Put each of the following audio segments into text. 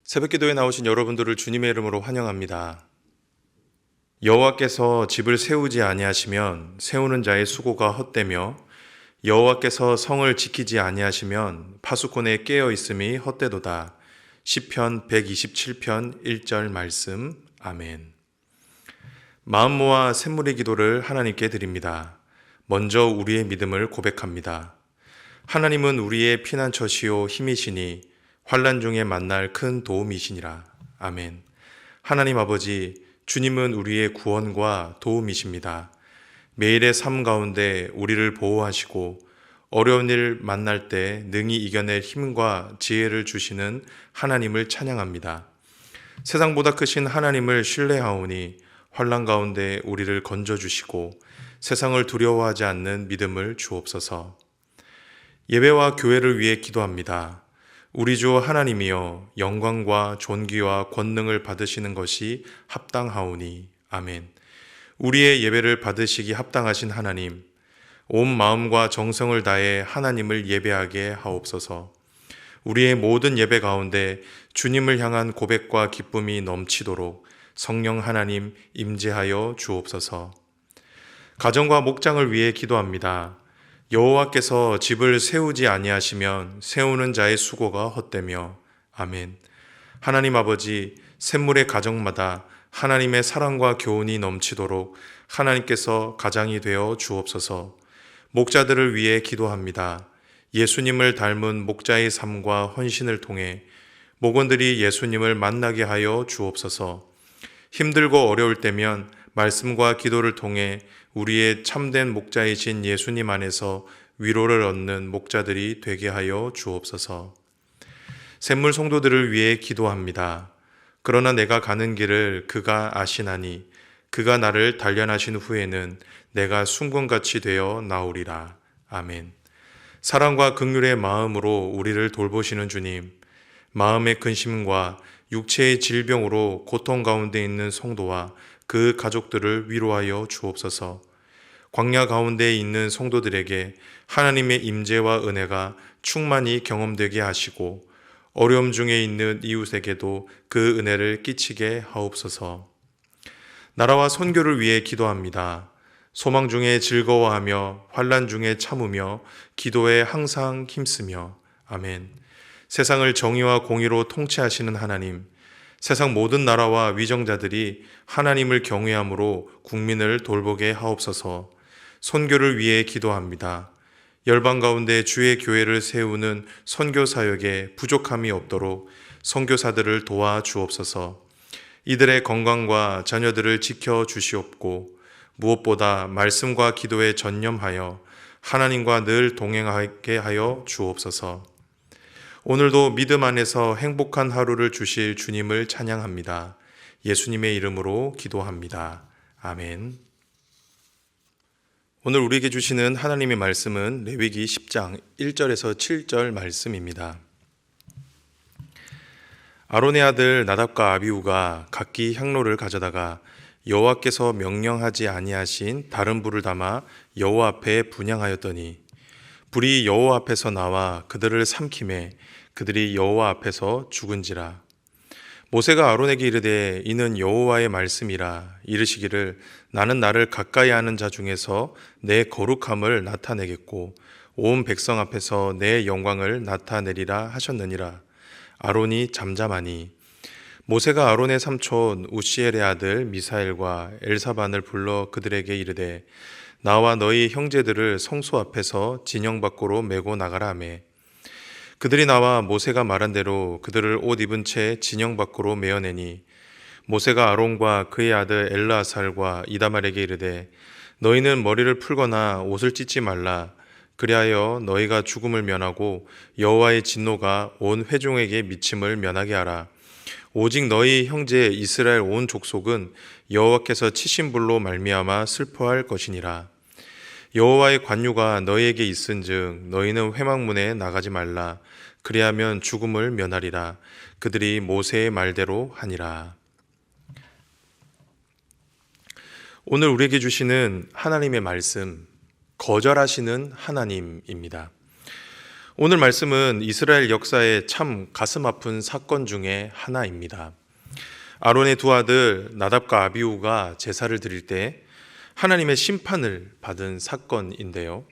새벽기도에 나오신 여러분들을 주님의 이름으로 환영합니다. 여호와께서 집을 세우지 아니하시면 세우는 자의 수고가 헛되며 여호와께서 성을 지키지 아니하시면 파수꾼의 깨어 있음이 헛되도다. 시편 127편 1절 말씀. 아멘. 마음 모아 샘물의 기도를 하나님께 드립니다. 먼저 우리의 믿음을 고백합니다. 하나님은 우리의 피난처시요 힘이시니 환난 중에 만날 큰 도움이시니라. 아멘. 하나님 아버지, 주님은 우리의 구원과 도움이십니다. 매일의 삶 가운데 우리를 보호하시고 어려운 일 만날 때 능히 이겨낼 힘과 지혜를 주시는 하나님을 찬양합니다. 세상보다 크신 하나님을 신뢰하오니 환난 가운데 우리를 건져주시고 세상을 두려워하지 않는 믿음을 주옵소서. 예배와 교회를 위해 기도합니다. 우리 주 하나님이여, 영광과 존귀와 권능을 받으시는 것이 합당하오니. 아멘. 우리의 예배를 받으시기 합당하신 하나님, 온 마음과 정성을 다해 하나님을 예배하게 하옵소서. 우리의 모든 예배 가운데 주님을 향한 고백과 기쁨이 넘치도록 성령 하나님 임재하여 주옵소서. 가정과 목장을 위해 기도합니다. 여호와께서 집을 세우지 아니하시면 세우는 자의 수고가 헛되며. 아멘. 하나님 아버지, 샘물의 가정마다 하나님의 사랑과 교훈이 넘치도록 하나님께서 가장이 되어 주옵소서. 목자들을 위해 기도합니다. 예수님을 닮은 목자의 삶과 헌신을 통해 목원들이 예수님을 만나게 하여 주옵소서. 힘들고 어려울 때면 말씀과 기도를 통해 우리의 참된 목자이신 예수님 안에서 위로를 얻는 목자들이 되게 하여 주옵소서. 샘물 성도들을 위해 기도합니다. 그러나 내가 가는 길을 그가 아시나니 그가 나를 단련하신 후에는 내가 순금같이 되어 나오리라. 아멘. 사랑과 긍휼의 마음으로 우리를 돌보시는 주님, 마음의 근심과 육체의 질병으로 고통 가운데 있는 성도와 그 가족들을 위로하여 주옵소서. 광야 가운데 있는 성도들에게 하나님의 임재와 은혜가 충만히 경험되게 하시고 어려움 중에 있는 이웃에게도 그 은혜를 끼치게 하옵소서. 나라와 선교를 위해 기도합니다. 소망 중에 즐거워하며 환난 중에 참으며 기도에 항상 힘쓰며. 아멘. 세상을 정의와 공의로 통치하시는 하나님, 세상 모든 나라와 위정자들이 하나님을 경외함으로 국민을 돌보게 하옵소서. 선교를 위해 기도합니다. 열방 가운데 주의 교회를 세우는 선교 사역에 부족함이 없도록 선교사들을 도와 주옵소서. 이들의 건강과 자녀들을 지켜 주시옵고 무엇보다 말씀과 기도에 전념하여 하나님과 늘 동행하게 하여 주옵소서. 오늘도 믿음 안에서 행복한 하루를 주실 주님을 찬양합니다. 예수님의 이름으로 기도합니다. 아멘. 오늘 우리에게 주시는 하나님의 말씀은 레위기 10장 1절에서 7절 말씀입니다. 아론의 아들 나답과 아비후가 각기 향로를 가져다가 여호와께서 명령하지 아니하신 다른 불을 담아 여호와 앞에 분향하였더니 불이 여호와 앞에서 나와 그들을 삼키매 그들이 여호와 앞에서 죽은지라. 모세가 아론에게 이르되 이는 여호와의 말씀이라. 이르시기를 나는 나를 가까이 하는 자 중에서 내 거룩함을 나타내겠고 온 백성 앞에서 내 영광을 나타내리라 하셨느니라. 아론이 잠잠하니 모세가 아론의 삼촌 우시엘의 아들 미사엘과 엘사반을 불러 그들에게 이르되 나와 너희 형제들을 성소 앞에서 진영 밖으로 메고 나가라 하매 그들이 나와 모세가 말한 대로 그들을 옷 입은 채 진영 밖으로 메어내니 모세가 아론과 그의 아들 엘르아살과 이다말에게 이르되 너희는 머리를 풀거나 옷을 찢지 말라. 그리하여 너희가 죽음을 면하고 여호와의 진노가 온 회중에게 미침을 면하게 하라. 오직 너희 형제 이스라엘 온 족속은 여호와께서 치신 불로 말미암아 슬퍼할 것이니라. 여호와의 관유가 너희에게 있은즉 너희는 회막문에 나가지 말라. 그리하면 죽음을 면하리라. 그들이 모세의 말대로 하니라. 오늘 우리에게 주시는 하나님의 말씀, 거절하시는 하나님입니다. 오늘 말씀은 이스라엘 역사의 참 가슴 아픈 사건 중에 하나입니다. 아론의 두 아들 나답과 아비후가 제사를 드릴 때 하나님의 심판을 받은 사건인데요.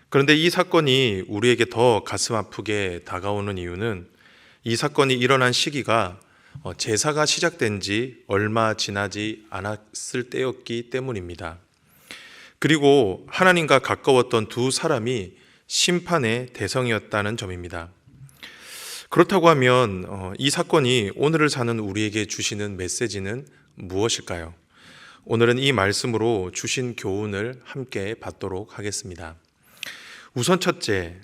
그런데 이 사건이 우리에게 더 가슴 아프게 다가오는 이유는 이 사건이 일어난 시기가 제사가 시작된 지 얼마 지나지 않았을 때였기 때문입니다. 그리고 하나님과 가까웠던 두 사람이 심판의 대상이었다는 점입니다. 그렇다고 하면 이 사건이 오늘을 사는 우리에게 주시는 메시지는 무엇일까요? 오늘은 이 말씀으로 주신 교훈을 함께 받도록 하겠습니다. 우선 첫째,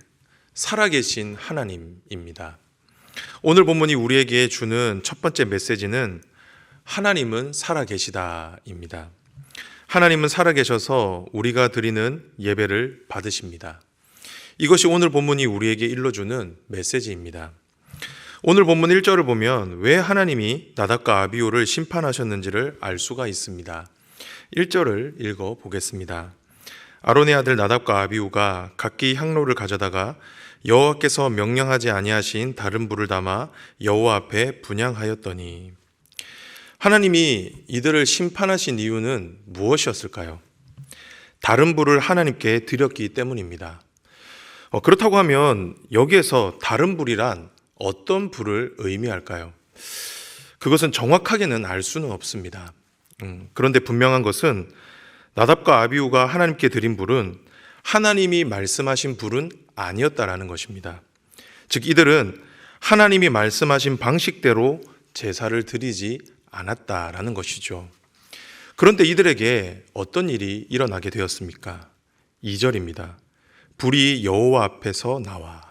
살아계신 하나님입니다. 오늘 본문이 우리에게 주는 첫 번째 메시지는 하나님은 살아계시다입니다. 하나님은 살아계셔서 우리가 드리는 예배를 받으십니다. 이것이 오늘 본문이 우리에게 일러주는 메시지입니다. 오늘 본문 1절을 보면 왜 하나님이 나답과 아비후를 심판하셨는지를 알 수가 있습니다. 1절을 읽어보겠습니다. 아론의 아들 나답과 아비후가 각기 향로를 가져다가 여호와께서 명령하지 아니하신 다른 불을 담아 여호와 앞에 분향하였더니, 하나님이 이들을 심판하신 이유는 무엇이었을까요? 다른 불을 하나님께 드렸기 때문입니다. 그렇다고 하면 여기에서 다른 불이란 어떤 불을 의미할까요? 그것은 정확하게는 알 수는 없습니다. 그런데 분명한 것은 나답과 아비후가 하나님께 드린 불은 하나님이 말씀하신 불은 아니었다라는 것입니다. 즉 이들은 하나님이 말씀하신 방식대로 제사를 드리지 않았다라는 것이죠. 그런데 이들에게 어떤 일이 일어나게 되었습니까? 2절입니다. 불이 여호와 앞에서 나와.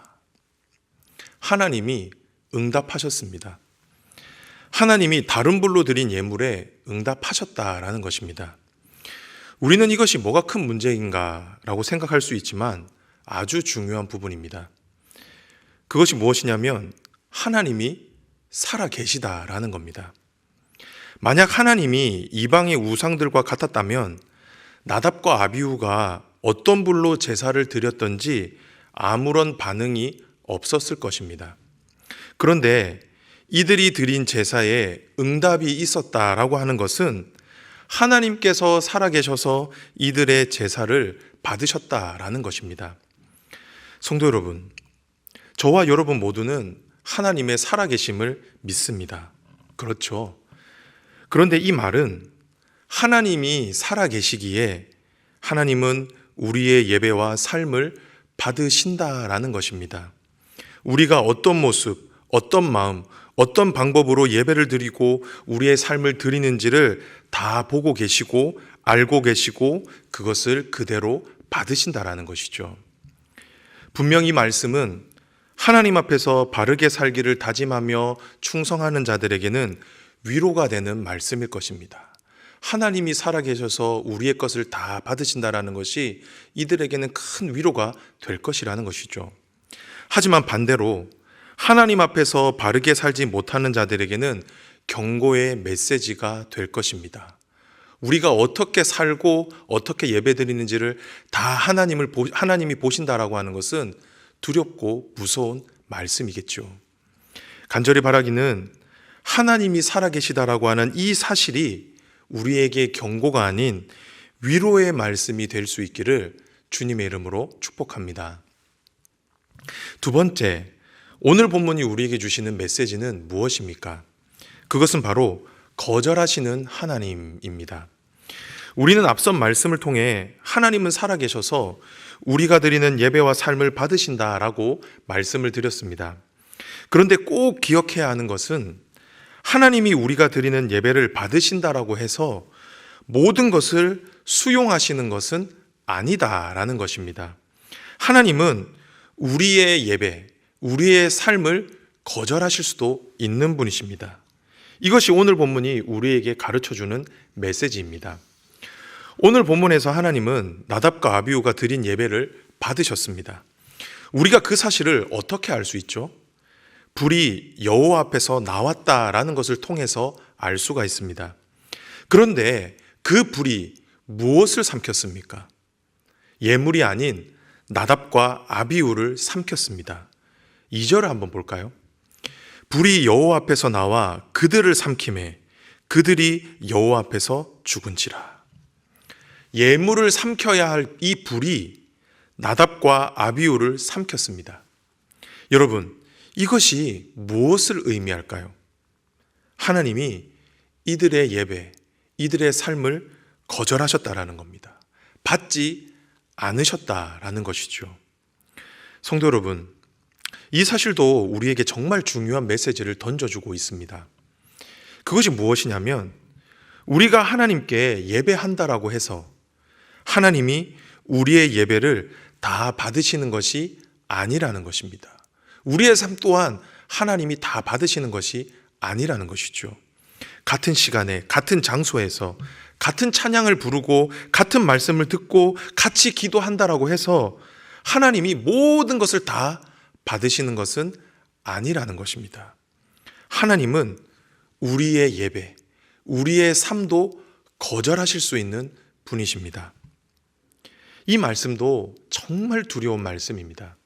하나님이 응답하셨습니다. 하나님이 다른 불로 드린 예물에 응답하셨다라는 것입니다. 우리는 이것이 뭐가 큰 문제인가라고 생각할 수 있지만 아주 중요한 부분입니다. 그것이 무엇이냐면 하나님이 살아계시다라는 겁니다. 만약 하나님이 이방의 우상들과 같았다면 나답과 아비후가 어떤 불로 제사를 드렸던지 아무런 반응이 없었을 것입니다. 그런데 이들이 드린 제사에 응답이 있었다라고 하는 것은 하나님께서 살아계셔서 이들의 제사를 받으셨다라는 것입니다. 성도 여러분, 저와 여러분 모두는 하나님의 살아계심을 믿습니다. 그렇죠. 그런데 이 말은 하나님이 살아계시기에 하나님은 우리의 예배와 삶을 받으신다라는 것입니다. 우리가 어떤 모습, 어떤 마음, 어떤 방법으로 예배를 드리고 우리의 삶을 드리는지를 다 보고 계시고 알고 계시고 그것을 그대로 받으신다라는 것이죠. 분명히 말씀은 하나님 앞에서 바르게 살기를 다짐하며 충성하는 자들에게는 위로가 되는 말씀일 것입니다. 하나님이 살아계셔서 우리의 것을 다 받으신다라는 것이 이들에게는 큰 위로가 될 것이라는 것이죠. 하지만 반대로 하나님 앞에서 바르게 살지 못하는 자들에게는 경고의 메시지가 될 것입니다. 우리가 어떻게 살고 어떻게 예배드리는지를 다 하나님이 보신다라고 하는 것은 두렵고 무서운 말씀이겠죠. 간절히 바라기는 하나님이 살아계시다라고 하는 이 사실이 우리에게 경고가 아닌 위로의 말씀이 될 수 있기를 주님의 이름으로 축복합니다. 두 번째, 오늘 본문이 우리에게 주시는 메시지는 무엇입니까? 그것은 바로 거절하시는 하나님입니다. 우리는 앞선 말씀을 통해 하나님은 살아계셔서 우리가 드리는 예배와 삶을 받으신다라고 말씀을 드렸습니다. 그런데 꼭 기억해야 하는 것은 하나님이 우리가 드리는 예배를 받으신다라고 해서 모든 것을 수용하시는 것은 아니다라는 것입니다. 하나님은 우리의 예배, 우리의 삶을 거절하실 수도 있는 분이십니다. 이것이 오늘 본문이 우리에게 가르쳐주는 메시지입니다. 오늘 본문에서 하나님은 나답과 아비후가 드린 예배를 받으셨습니다. 우리가 그 사실을 어떻게 알 수 있죠? 불이 여호와 앞에서 나왔다라는 것을 통해서 알 수가 있습니다. 그런데 그 불이 무엇을 삼켰습니까? 예물이 아닌 나답과 아비후를 삼켰습니다. 2절을 한번 볼까요? 불이 여호와 앞에서 나와 그들을 삼키매 그들이 여호와 앞에서 죽은지라. 예물을 삼켜야 할 이 불이 나답과 아비후를 삼켰습니다. 여러분, 이것이 무엇을 의미할까요? 하나님이 이들의 예배, 이들의 삶을 거절하셨다라는 겁니다. 받지 않으셨다라는 것이죠. 성도 여러분, 이 사실도 우리에게 정말 중요한 메시지를 던져주고 있습니다. 그것이 무엇이냐면 우리가 하나님께 예배한다라고 해서 하나님이 우리의 예배를 다 받으시는 것이 아니라는 것입니다. 우리의 삶 또한 하나님이 다 받으시는 것이 아니라는 것이죠. 같은 시간에 같은 장소에서 같은 찬양을 부르고 같은 말씀을 듣고 같이 기도한다라고 해서 하나님이 모든 것을 다 받으시는 것은 아니라는 것입니다. 하나님은 우리의 예배, 우리의 삶도 거절하실 수 있는 분이십니다. 이 말씀도 정말 두려운 말씀입니다.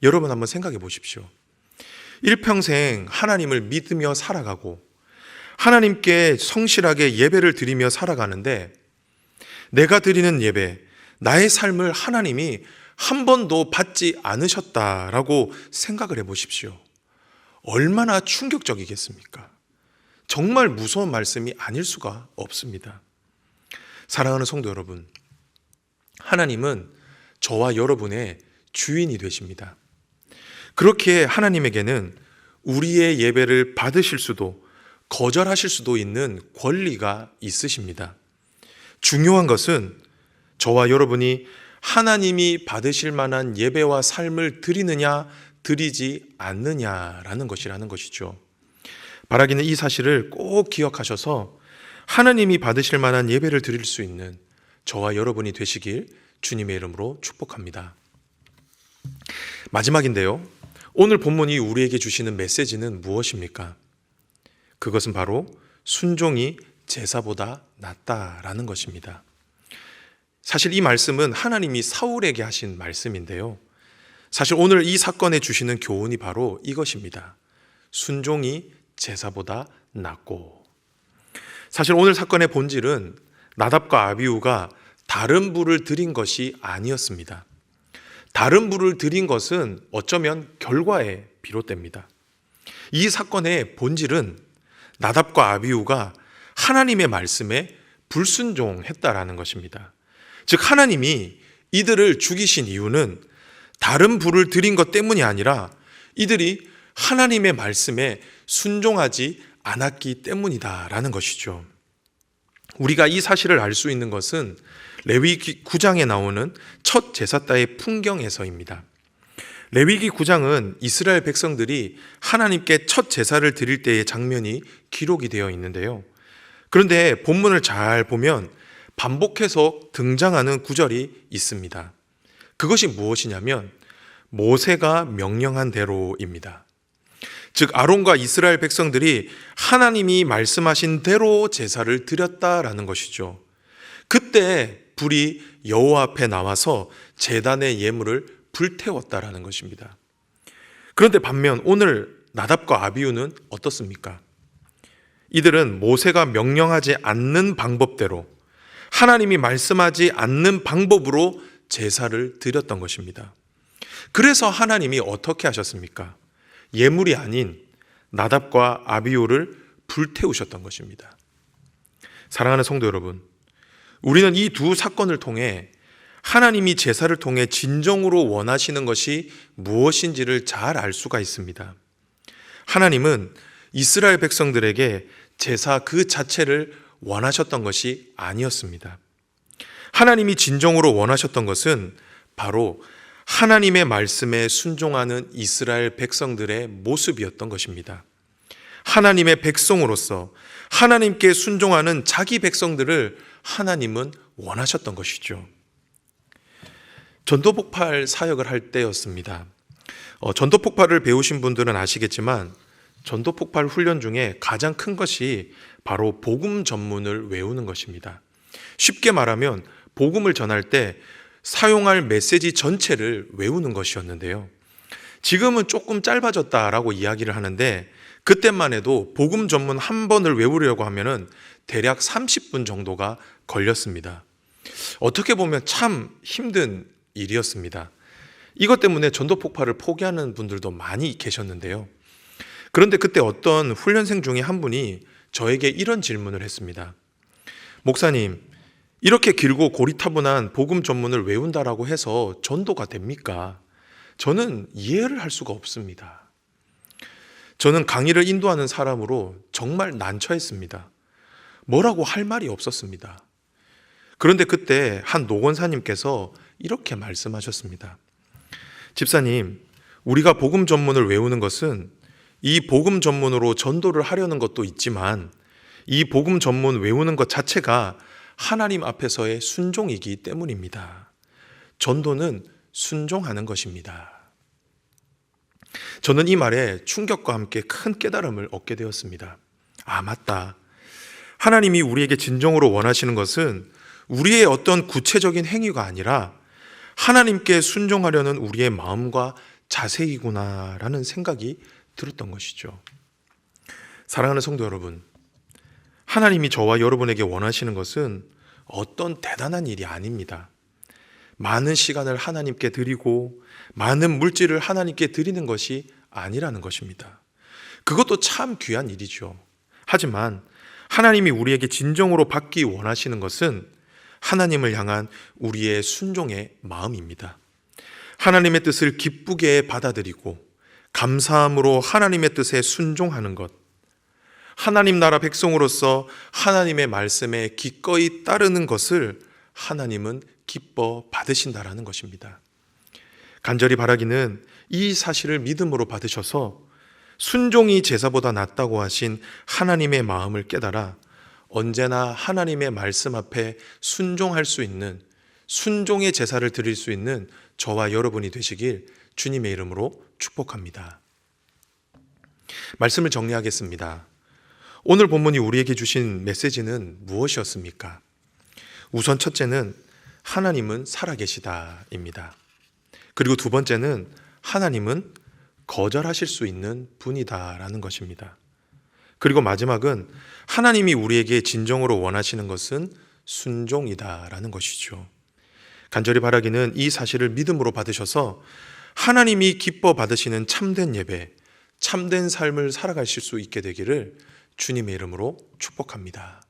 여러분 한번 생각해 보십시오. 일평생 하나님을 믿으며 살아가고 하나님께 성실하게 예배를 드리며 살아가는데 내가 드리는 예배, 나의 삶을 하나님이 한 번도 받지 않으셨다라고 생각을 해 보십시오. 얼마나 충격적이겠습니까? 정말 무서운 말씀이 아닐 수가 없습니다. 사랑하는 성도 여러분, 하나님은 저와 여러분의 주인이 되십니다. 그렇게 하나님에게는 우리의 예배를 받으실 수도 거절하실 수도 있는 권리가 있으십니다. 중요한 것은 저와 여러분이 하나님이 받으실 만한 예배와 삶을 드리느냐 드리지 않느냐라는 것이라는 것이죠. 바라기는 이 사실을 꼭 기억하셔서 하나님이 받으실 만한 예배를 드릴 수 있는 저와 여러분이 되시길 주님의 이름으로 축복합니다. 마지막인데요. 오늘 본문이 우리에게 주시는 메시지는 무엇입니까? 그것은 바로 순종이 제사보다 낫다라는 것입니다. 사실 이 말씀은 하나님이 사울에게 하신 말씀인데요. 사실 오늘 이 사건에 주시는 교훈이 바로 이것입니다. 순종이 제사보다 낫고. 사실 오늘 사건의 본질은 나답과 아비후가 다른 불을 드린 것이 아니었습니다. 다른 불을 드린 것은 어쩌면 결과에 비롯됩니다. 이 사건의 본질은 나답과 아비후가 하나님의 말씀에 불순종했다라는 것입니다. 즉 하나님이 이들을 죽이신 이유는 다른 불을 드린 것 때문이 아니라 이들이 하나님의 말씀에 순종하지 않았기 때문이다라는 것이죠. 우리가 이 사실을 알 수 있는 것은 레위기 9장에 나오는 첫 제사다의 풍경에서입니다. 레위기 9장은 이스라엘 백성들이 하나님께 첫 제사를 드릴 때의 장면이 기록이 되어 있는데요. 그런데 본문을 잘 보면 반복해서 등장하는 구절이 있습니다. 그것이 무엇이냐면 모세가 명령한 대로입니다. 즉 아론과 이스라엘 백성들이 하나님이 말씀하신 대로 제사를 드렸다라는 것이죠. 그때 불이 여호와 앞에 나와서 제단의 예물을 불태웠다라는 것입니다. 그런데 반면 오늘 나답과 아비후는 어떻습니까? 이들은 모세가 명령하지 않는 방법대로 하나님이 말씀하지 않는 방법으로 제사를 드렸던 것입니다. 그래서 하나님이 어떻게 하셨습니까? 예물이 아닌 나답과 아비후를 불태우셨던 것입니다. 사랑하는 성도 여러분, 우리는 이 두 사건을 통해 하나님이 제사를 통해 진정으로 원하시는 것이 무엇인지를 잘 알 수가 있습니다. 하나님은 이스라엘 백성들에게 제사 그 자체를 원하셨던 것이 아니었습니다. 하나님이 진정으로 원하셨던 것은 바로 하나님의 말씀에 순종하는 이스라엘 백성들의 모습이었던 것입니다. 하나님의 백성으로서 하나님께 순종하는 자기 백성들을 하나님은 원하셨던 것이죠. 전도폭발 사역을 할 때였습니다. 전도폭발을 배우신 분들은 아시겠지만 전도폭발 훈련 중에 가장 큰 것이 바로 복음 전문을 외우는 것입니다. 쉽게 말하면 복음을 전할 때 사용할 메시지 전체를 외우는 것이었는데요. 지금은 조금 짧아졌다라고 이야기를 하는데 그때만 해도 복음 전문 한 번을 외우려고 하면은 대략 30분 정도가 걸렸습니다. 어떻게 보면 참 힘든 일이었습니다. 이것 때문에 전도 폭파를 포기하는 분들도 많이 계셨는데요. 그런데 그때 어떤 훈련생 중에 한 분이 저에게 이런 질문을 했습니다. 목사님, 이렇게 길고 고리타분한 복음 전문을 외운다라고 해서 전도가 됩니까? 저는 이해를 할 수가 없습니다. 저는 강의를 인도하는 사람으로 정말 난처했습니다. 뭐라고 할 말이 없었습니다. 그런데 그때 한 노건사님께서 이렇게 말씀하셨습니다. 집사님, 우리가 복음 전문을 외우는 것은 이 복음 전문으로 전도를 하려는 것도 있지만 이 복음 전문 외우는 것 자체가 하나님 앞에서의 순종이기 때문입니다. 전도는 순종하는 것입니다. 저는 이 말에 충격과 함께 큰 깨달음을 얻게 되었습니다. 아, 맞다. 하나님이 우리에게 진정으로 원하시는 것은 우리의 어떤 구체적인 행위가 아니라 하나님께 순종하려는 우리의 마음과 자세이구나라는 생각이 들었던 것이죠. 사랑하는 성도 여러분, 하나님이 저와 여러분에게 원하시는 것은 어떤 대단한 일이 아닙니다. 많은 시간을 하나님께 드리고 많은 물질을 하나님께 드리는 것이 아니라는 것입니다. 그것도 참 귀한 일이죠. 하지만 하나님이 우리에게 진정으로 받기 원하시는 것은 하나님을 향한 우리의 순종의 마음입니다. 하나님의 뜻을 기쁘게 받아들이고 감사함으로 하나님의 뜻에 순종하는 것, 하나님 나라 백성으로서 하나님의 말씀에 기꺼이 따르는 것을 하나님은 기뻐 받으신다라는 것입니다. 간절히 바라기는 이 사실을 믿음으로 받으셔서 순종이 제사보다 낫다고 하신 하나님의 마음을 깨달아 언제나 하나님의 말씀 앞에 순종할 수 있는, 순종의 제사를 드릴 수 있는 저와 여러분이 되시길 주님의 이름으로 축복합니다. 말씀을 정리하겠습니다. 오늘 본문이 우리에게 주신 메시지는 무엇이었습니까? 우선 첫째는 하나님은 살아계시다입니다. 그리고 두 번째는 하나님은 거절하실 수 있는 분이다라는 것입니다. 그리고 마지막은 하나님이 우리에게 진정으로 원하시는 것은 순종이다라는 것이죠. 간절히 바라기는 이 사실을 믿음으로 받으셔서 하나님이 기뻐 받으시는 참된 예배, 참된 삶을 살아가실 수 있게 되기를 주님의 이름으로 축복합니다.